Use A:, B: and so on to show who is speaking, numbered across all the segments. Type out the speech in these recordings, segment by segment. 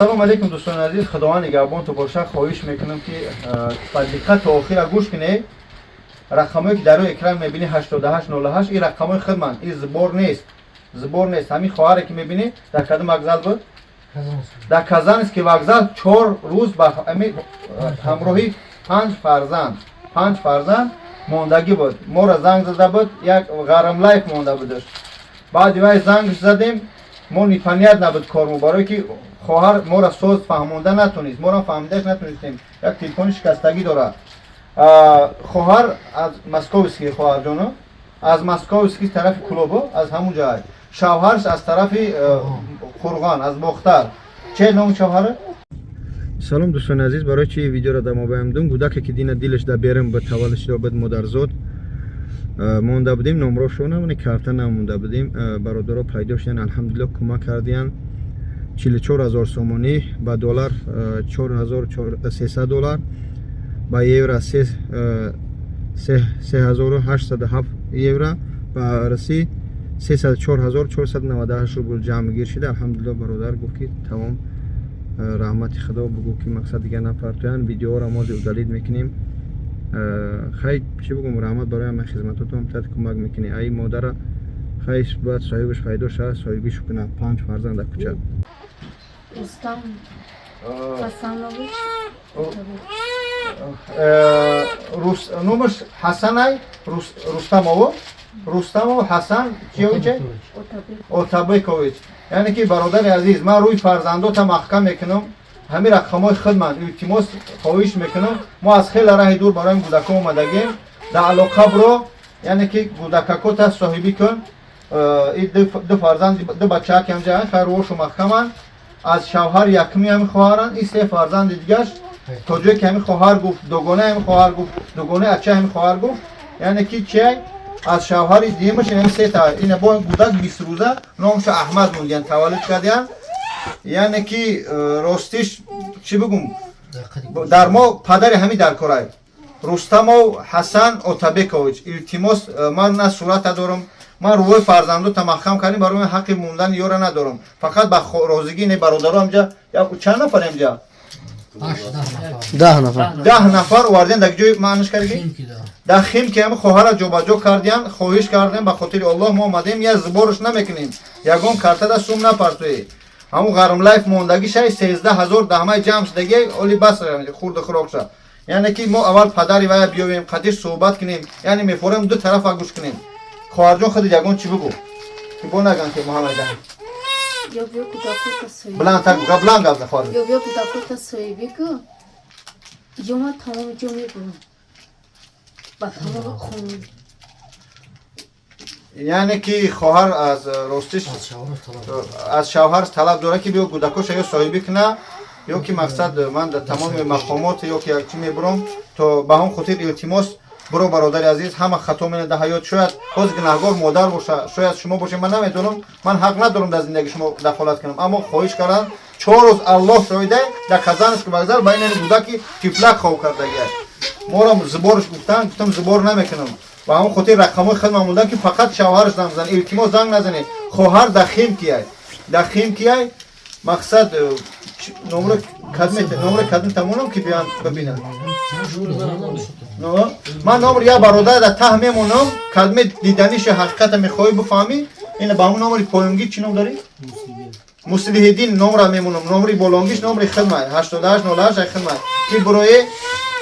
A: سلام علیکم دوستان عزیز، خداوند نگهبان تو باشه. خواهش میکنم که با دقت تا آخر گوش کنید. رقمی که در روی اکران میبینی 8808 این رقم خدمت، این زبور نیست. همین خواهر که میبینی در کدام وокزال بود؟ در کازانسکی وокزال 4 روز با همراهی 5 فرزند موندگی بود. ما را زنگ زده بود، یک غرم لایف مونده بودش. بعد وای زنگ زدیم، ما نیپنیت نبود کارمو، برای که خواهر ما را سوز فهمونده نتونست، ما را فهمیدهش نتونستیم. یک تلفن شکستگی داره. خواهر از مسکووسکی، خواهر جانو از مسکووسکی طرف کلوبو، از همون جای. شوهرش از طرف خورغان، از مختار. چه نام شوهره؟ سلام دوستان عزیز، برای چی ویدیو را دم بیامدم؟ گودک که دینا دیلش در بیرم به تولدش بود مادرزاد مونده بودیم، نمره‌شو نمونه کارت نمونده بودیم. برادرها پیدا شدن، الحمدلله کمک کردین. 44000 سومونی با دلار 4300 دلار با یورو 3807 یورو با روسی 304498 روبل جمع گیر شده. الحمدلله برادر گفت که تمام رحمت خدا بگو که مقصد دیگه نپرتوین. ویدیو را ما دلیل میکنیم. خیلی چی بگم، رحمت برای همه خدمتاتون هم کمک میکنی. ای مادر خیلی باید صاحبش پیدا شد، صاحبیش کنه. 5 فرزند کوچک.
B: Rustam Hasanoviç.
A: Numus Hasanay Rustamov Hasan Çiyoviç Otabikoviç. Yani ki برادر عزیز، من روی فرزندات محکم میکنم. همین رقمای خدمت التماس خواهش میکنم. ما از خیلی راه دور برای کودکان اومدگیم. در علاقه برو، یعنی که کودکاکو صاحبی کن. این دو فرزند، دو بچه که همجا خیروش و محکمن. از شوهر یکمی هم خواهرن. این 3 فرزند دیگهش تا جایی که همین خواهر گفت دوگانه، همین خواهر گفت دوگانه، اچه همین خواهر گفت. یعنی که چه از شوهر دیمش همین 3 تا. این با کودک 20 روزه نامش احمد موندن، تولد کردن. یعنی که راستش چی بگم، در ما پدر همین در کارای رستم حسن اوتابیکوویچ. التماس من نه صورت دارم، من روی فرزندو تمخم کردیم، برای من حق موندن یورا ندارم. فقط با روزگی نه برادرام اینجا یا چند نفر اینجا 10 نفر واردن در جای معنیش کردیم. در خیم که هم خواهر جابجا کردیم، خواهش کردیم به خاطر الله ما اومدیم، یا زبورش نمیکنیم، یگون کارت دا سوم نپرتوی. همون غرم لایف موندگی شای 13000 دهمه جمع شدگی اولی بس خورد خوراک شد. یعنی که ما اول پدری وای بیایم قدش صحبت کنیم، یعنی میفورم دو طرف گوش کنیم. خواهر جان خود یگون چی بگو که بو نگن که محمد جان بلند تا بلند گفت خواهر
B: Yok kudakota soybi ko. Joma tamam jomi ko. Bak tamam konu.
A: یعنی که خواهر از راستش از شوهر طلب داره که بیا کودکش یا صاحبی کنه، یا که مقصد من در تمام مقامات یا که چی میبرم تا به هم خاطر التماس برو برادر عزیز، همه خطا من در حیات شاید باز گناهگار مادر باشه، شاید شما باشه، من نمیدونم، من حق ندارم در زندگی شما دخالت کنم، اما خواهش کردم 4 روز الله شاهده در کازانسکی وокزال با این کودکی تفلک خواب کرده ما را زبورش گفتم زبور نمیکنم. و همون خاطر رقمای خدمت موندن که فقط شوهرش زنگ بزنه، التماس زنگ نزنه. خواهر در خیم کیای مقصد نمره کدم تمونم که بیان ببینن. من نمره یا برادر در ته میمونم، کلمه دیدنیش حقیقت میخوای بفهمی. این با همون نمره پایانگی چی نام داری؟ مصلح الدین نمره میمونم، نمره بولانگیش نمره خدمت 8808 خدمت که برای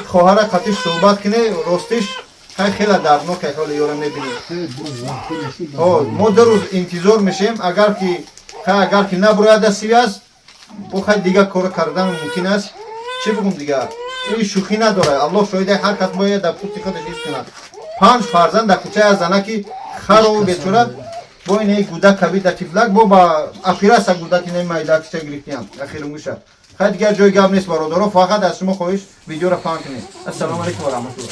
A: خواهر خاطر صحبت کنه. راستش خیلی دردناکه حال یارو میبینیم. ما 2 روز انتظار میشیم، اگر که نبروید دستی است بخواهد دیگه کار کردن ممکن است. چی بگم دیگه، این شوخی نداره. الله شاهده هر کس باید در پوستی خودش حس کند. 5 فرزند در کوچه از زنکی خرو بیچاره با این کودک کبیر در تفلک با اپیراس کودک این مایده کشته گرفتیم اخیر موشه. خیلی دیگه جای گپ نیست برادرها، فقط از شما خواهش ویدیو را فهم کنید. السلام علیکم و رحمت الله.